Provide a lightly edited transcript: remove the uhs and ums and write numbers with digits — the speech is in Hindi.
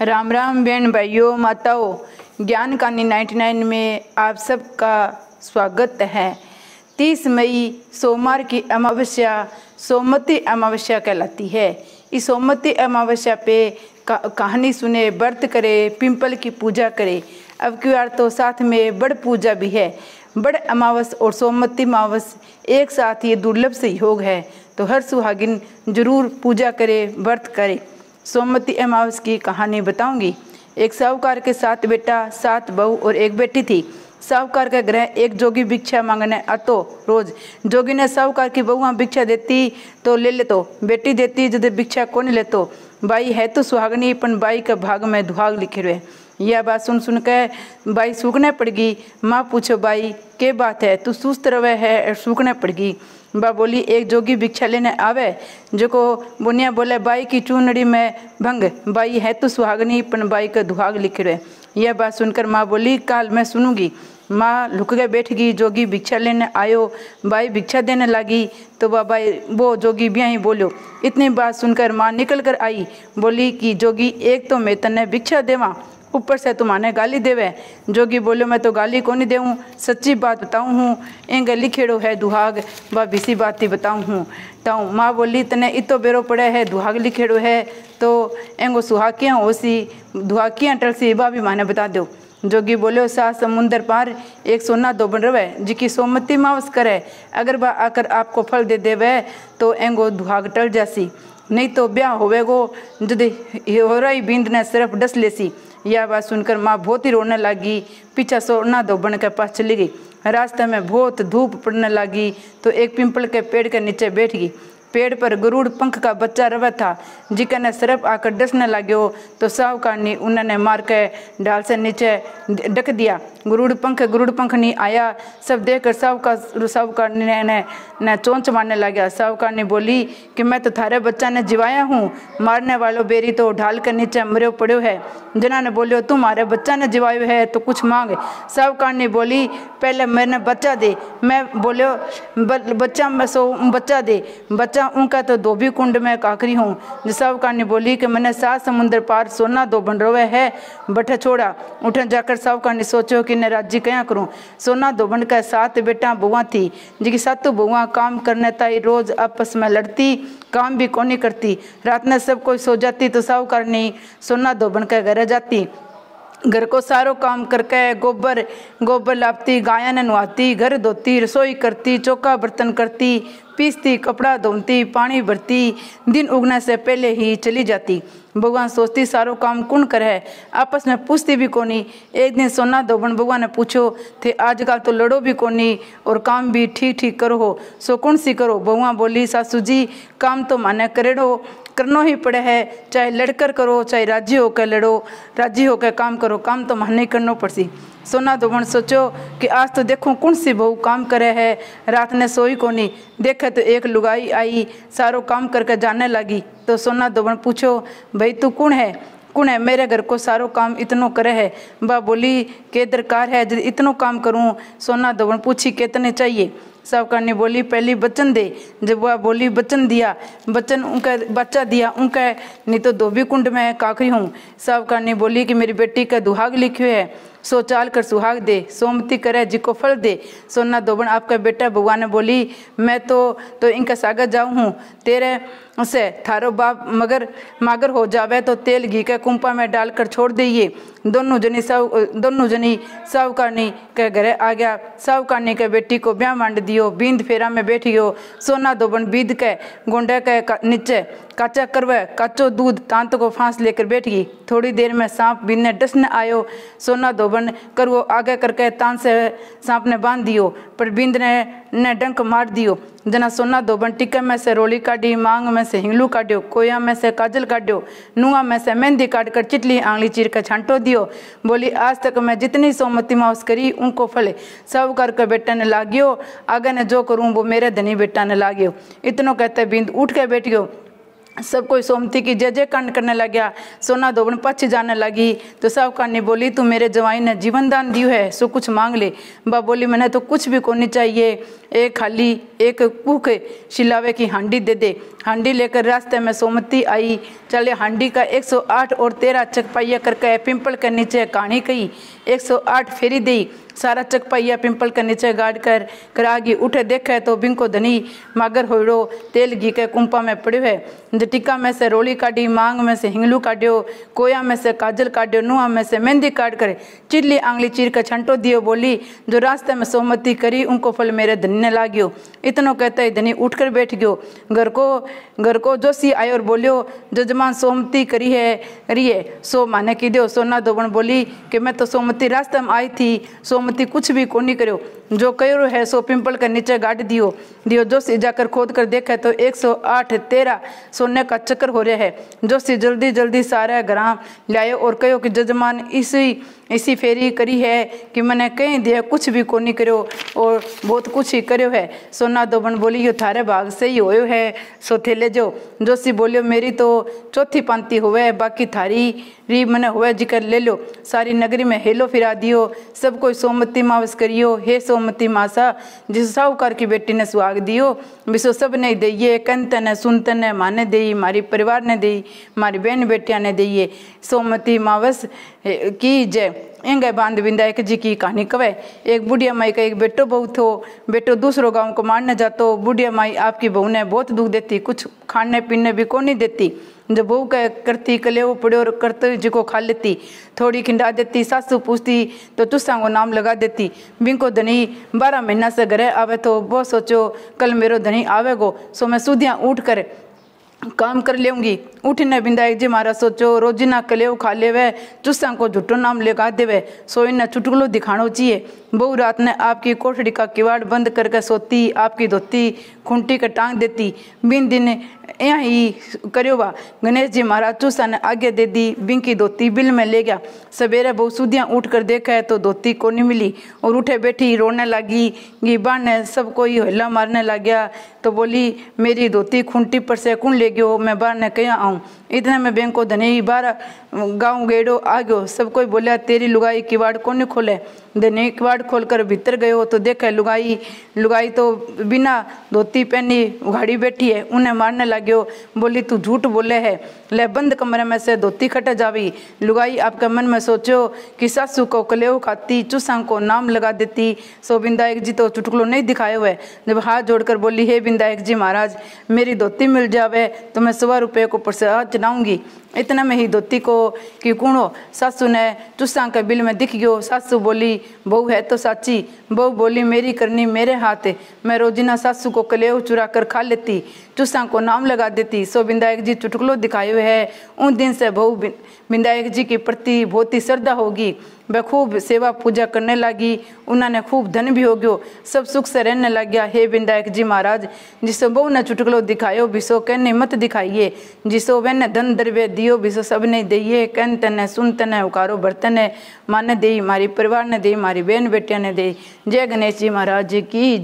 राम राम बहन भाइयों माताओं, ज्ञान कहानी 99 में आप सबका स्वागत है। 30 मई सोमवार की अमावस्या सोमवती अमावस्या कहलाती है। इस सोमवती अमावस्या पे कहानी सुने, व्रत करे, पिंपल की पूजा करे। अब की बार तो साथ में बड़ पूजा भी है। बड़ अमावस और सोमवती अमावस एक साथ ये दुर्लभ संयोग है, तो हर सुहागिन जरूर पूजा करे, व्रत करे। सोमवती अमावस की कहानी बताऊंगी। एक साहूकार के 7 बेटा, 7 बहू और 1 बेटी थी। साहूकार के घर एक जोगी भिक्षा मांगने आतो। रोज जोगी ने साहूकार की बहुआ भिक्षा देती तो ले लेतो, बेटी देती जब भिक्षा कौन लेतो। बाई है तो सुहागनी, पण बाई के भाग में दुहाग लिखे रहे। यह बात सुन के बाई सूखने पड़गी। माँ पूछो बाई के बात है, तू सुस्त रवे है, सूखने पड़गी। बा बोली एक जोगी भिक्षा लेने आवे, जो को बुनिया बोले बाई की चूनड़ी में भंग। बाई है तो सुहागनी, पण बाई का दुहाग लिखे रहे। यह बात सुनकर माँ बोली काल मैं सुनूंगी। माँ लुक के बैठ गई। जोगी भिक्षा लेने आयो, बाई भिक्षा देने लगी तो बाई वो जोगी ब्याह ही बोलो। इतनी बात सुनकर माँ निकल कर आई, बोली कि जोगी एक तो मैं तने भिक्षा देवा, ऊपर से तुम्हारे गाली देवे। जोगी बोलो मैं तो गाली को नहीं देऊँ, सच्ची बात बताऊँ हूँ। एंगे लिखेड़ो है दुहाग, वह बिसी बात ही बताऊँ हूँ। ताऊँ माँ बोली तने इतो बेरो पड़े है, दुहाग लिखेड़ो है तो एंगो सुहागियाँ होसी, दुहागियाँ टलसी, बा भी माने बता दो। जोगी बोलो 7 समुंदर पार एक सोना दो बन रवे, जिकी सोमवती मावस करे, अगर बा आकर आपको फल दे देवे तो एंगो दुहाग टल जासी, नहीं तो ब्याह होवेगो जद हो रही बींद ने सिर्फ डस लेसी। यह बात सुनकर माँ बहुत ही रोने लगी। पीछा सोना दो बन के पास चली गई। रास्ते में बहुत धूप पड़ने लगी तो एक पिंपल के पेड़ के नीचे बैठ गई। पेड़ पर गरुड़ पंख का बच्चा रवा था, जिकने सिर्फ आकर डसने लग्यो तो साहूकार ने उन्होंने मार के डाल से नीचे ढक दिया। गरुड़ पंख नहीं आया। सब देखकर साहूकार ने चोंच मारने लगा। साहूकार ने बोली कि मैं तो थारे बच्चा ने जिवाया हूँ, मारने वालों बेरी तो ढाल के नीचे मरो पड़ो है। जना ने बोलियो तुम्हारे बच्चा ने जिवायो है तो कुछ मांग। साहूकार ने बोली पहले मैंने बच्चा दे। मैं बोलियो बच्चा दे। बच्चा उनका तो धोबी कुंड में काकरी हूँ। साहूकार ने बोली कि मैंने 7 समुंदर पार सोना दो बन रोवे है, बठे छोड़ा। उठे जाकर साहूकार ने सोचो कि न राज्य क्या करूँ। सोना दो बन का 7 बेटा बुआ थी, जिनकी 7 बुआ काम करने ताई रोज आपस में लड़ती, काम भी कोनी करती। रात में सब कोई सो जाती तो साहूकार ने सोना दो बन के घर जाती। घर को सारो काम करके गोबर लापती, गाय ने नहाती, घर धोती, रसोई करती, चौका बर्तन करती, पीसती, कपड़ा धोती, पानी भरती। दिन उगने से पहले ही चली जाती। भगवान सोचती सारो काम कौन करे, आपस में पूछती भी कोनी। एक दिन सोना दोबन भगवान ने पूछो थे आजकल तो लड़ो भी कोनी और काम भी ठीक करो हो, सो कौन सी करो। भगवान बोली सासू जी काम तो माने करेड़ो करनो ही पड़े है, चाहे लड़कर करो चाहे राजी होकर लड़ो, राजी होकर काम करो, काम तो माने करनो पड़सी। सोना दोबन सोचो कि आज तो देखो कौन सी बहू काम करे है। रात ने सोई कोनी, देखे तो एक लुगाई आई, सारो काम करके जाने लगी। तो सोना दोबन पूछो भाई तू कौन है, मेरे घर को सारो काम इतनो करे है। बा बोली के दरकार है जब इतनो काम करूँ। सोना दोबन पूछी कितने चाहिए। साहूकार ने बोली पहली बचन दे। जब वह बोली बचन दिया, बचन उनका बच्चा दिया, उनका नहीं तो धोबी कुंड में काकरी हूँ। साहूकार ने बोली कि मेरी बेटी का दुहाग लिखे है, सो चाल कर सुहाग दे, सोमती करे जिको फल दे। सोना दोबन आपका बेटा भगवान ने बोली मैं तो इनका सागर जाऊँ हूँ, तेरे से थारो बाप मगर मागर हो जावे तो तेल घी के कुंपा में डालकर छोड़ दीजिए। दोनों जनी साहूकारनी के घरे आ गया। साहूकारनी के बेटी को ब्याह मांड दियो, बींद फेरा में बैठ गयो। सोना दोबन बीद के गोंडे के नीचे काचा करवे काचो दूध तांत को फांस लेकर बैठ गई। थोड़ी देर में सांप बीने डसने आयो। सोना दोबन करवो आगे करके तान से सांप ने बांध दियो, पर बींद ने डंक मार दियो। जना सोना दोबन टिक्के में से रोली काटी, मांग में से हिंगलू काट्यो, कोया में से काजल काट्यो, नुआ में से मेहंदी काट कर चिटली आंगली चीर कर छांटो दियो। बोली आज तक मैं जितनी सोमवती मावस करी उनको फले साहूकार के बेटा ने लागियो, आगे ने जो करूँ वो मेरे धनी बेटा ने लागियो। इतनो कहते बींद उठ के बैठ गयो। सब कोई सोमती की जय जयकांड करने लग गया। सोना दोबन पछ जाने लगी तो साहूकार ने बोली तू मेरे जवाई ने जीवन दान दियो है, सो कुछ मांग ले। बा बोली मैंने तो कुछ भी कोनी चाहिए, एक खाली एक भूख शिलावे की हांडी दे दे। हांडी लेकर रास्ते में सोमती आई। चले हांडी का 108 और 13 चकपाइया करके पिंपल के नीचे कहानी कही। 108 फेरी दी, सारा चकपाइया पिंपल के नीचे गाड़ कर करागी। उठे देखे तो बिंको धनी मागर होड़ो तेल घी के कुंपा में पड़े है। जटिका में से रोली काटी, मांग में से हिंगलू काटियो, कोया में से काजल काटियो, नुआ में से मेहंदी काट कर चिल्ली आंगली चीर कर छंटो दियो। बोली जो रास्ते में सोमती करी उनको फल मेरे धनी ने लाग्यो। इतनो कहते ही धनी उठकर बैठ गयो। घर को जोशी आयो और बोलियो जजमान सोमती करी है सो माने की दो। सोना दोबन बोली कि मैं तो सोमती रास्ते में आई थी, सोमती कुछ भी को नहीं करो, जो कहो है सो पिंपल के नीचे गाड़ दियो। जोशी जाकर खोद कर देखे तो 108 13 सोने का चक्कर हो रहा है। जोशी जल्दी जल्दी सारे ग्राम लायो और कहो कि जजमान इसी फेरी करी है कि मैंने कहीं दिया कुछ भी को नहीं करो और बहुत कुछ ही करो है। सोना दोबन बोली यो थारे भाग से ही होयो है सो थे ले जो। जोशी बोलियो मेरी तो चौथी पांति हुए, बाकी थारी री मने हुए जिकर ले लो। सारी नगरी में हेलो फिरा दियो, सब कोई सोमती मावस करियो। हे सोमती मासा जिस साहूकार की बेटी ने सुहाग दियो, विसो सब ने दइए, कंतन ने सुनतन ने माने दई, मारी परिवार ने दई, मारी बहन बेटिया ने दइए। सोमती मावस की जय। एंगे बांध विंदायक जी की कहानी कवे। एक बुढ़िया माई का एक बेटो बहू थो। बेटो दूसरों गांव को मारने जातो। बुढ़िया माई आपकी बहू ने बहुत दुख देती, कुछ खाने पीने भी को नहीं देती। जब बहू का करती कलेव पड़ो और करते जी को खा लेती, थोड़ी खिंडा देती। सासू पूछती तो तुस्सा को नाम लगा देती। बिंको धनी 12 महीना से घरे आवे तो वो सोचो कल मेरो धनी आवेगो सो मैं सुधिया उठ कर काम कर लेंगी। उठने विंदायक जी महाराज सोचो रोजिना कलेव खा लेवे, चुस्सा को झूठो नाम लगा देवे सो इन्हें चुटकुलो दिखानो चाहिए। बहु रात ने आपकी कोठड़ी का किवाड़ बंद करके सोती, आपकी धोती खूंटी के टांग देती। बिन दिन यहाँ ही करो बा। गणेश जी महाराज चुस्सा ने आगे दे दी, बिंकी धोती बिल में ले गया। सवेरे बहु सुधिया उठ कर देखा तो धोती को नहीं मिली और उठे बैठी रोने लगी। गिबान ने सब कोई हल्ला मारने लग गया तो बोली मेरी धोती खूंटी पर से कौन ले गयो, मैं बाहर ने कहीं आऊँ। इतने में बैंको धनी 12 गाँव गेड़ो आ गयो। सब कोई बोलिया तेरी लुगाई किवाड़ को नहीं खोले। धनी किवाड़ खोल कर भीतर गयो तो देखा लुगाई तो बिना धोती पहनी उघाड़ी बैठी है। उन्हें मारने लग्यो। बोली तू झूठ बोले है, ले बंद कमरे में से धोती खट जावी। लुगाई आपके मन में सोचो कि सासू को कलेव खाती, चुस्सा को नाम लगा देती सो विंदायक जी तो चुटकुलो नहीं दिखाए हुए। जब हाथ जोड़कर बोली हे विंदायक जी महाराज मेरी धोती मिल जावे तो मैं 100 रुपये को प्रसाद चढ़ाऊंगी। इतना में ही धोती को कि कुणो सासू ने चुस्सा के बिल में दिख गयो। सासू बोली बहू है तो साची। बहू बोली मेरी करनी मेरे हाथ, मैं रोजिना सासू को कलेव चुरा कर खा लेती, चुस्सा को नाम लगा देती सो विंदायक जी चुटकुलो दिखाए हुए है। उन दिन से बहू विंदायक जी के प्रति बहुत ही श्रद्धा होगी। वह खूब सेवा पूजा करने लगी। उन्होंने खूब धन भी हो गयो, सब सुख से रहने लग गया। हे विंदायक जी महाराज जिसो बहू ने चुटकुलो दिखायो विसो कहने मत दिखाइए, जिसो वह धन द्रव्य दियो विसो सब ने दइए। कहते सुनते ने उकारो बर्तन माने दे, मारी परिवार ने दे, मारी बहन बेटिया ने दे। जय गणेश जी महाराज की।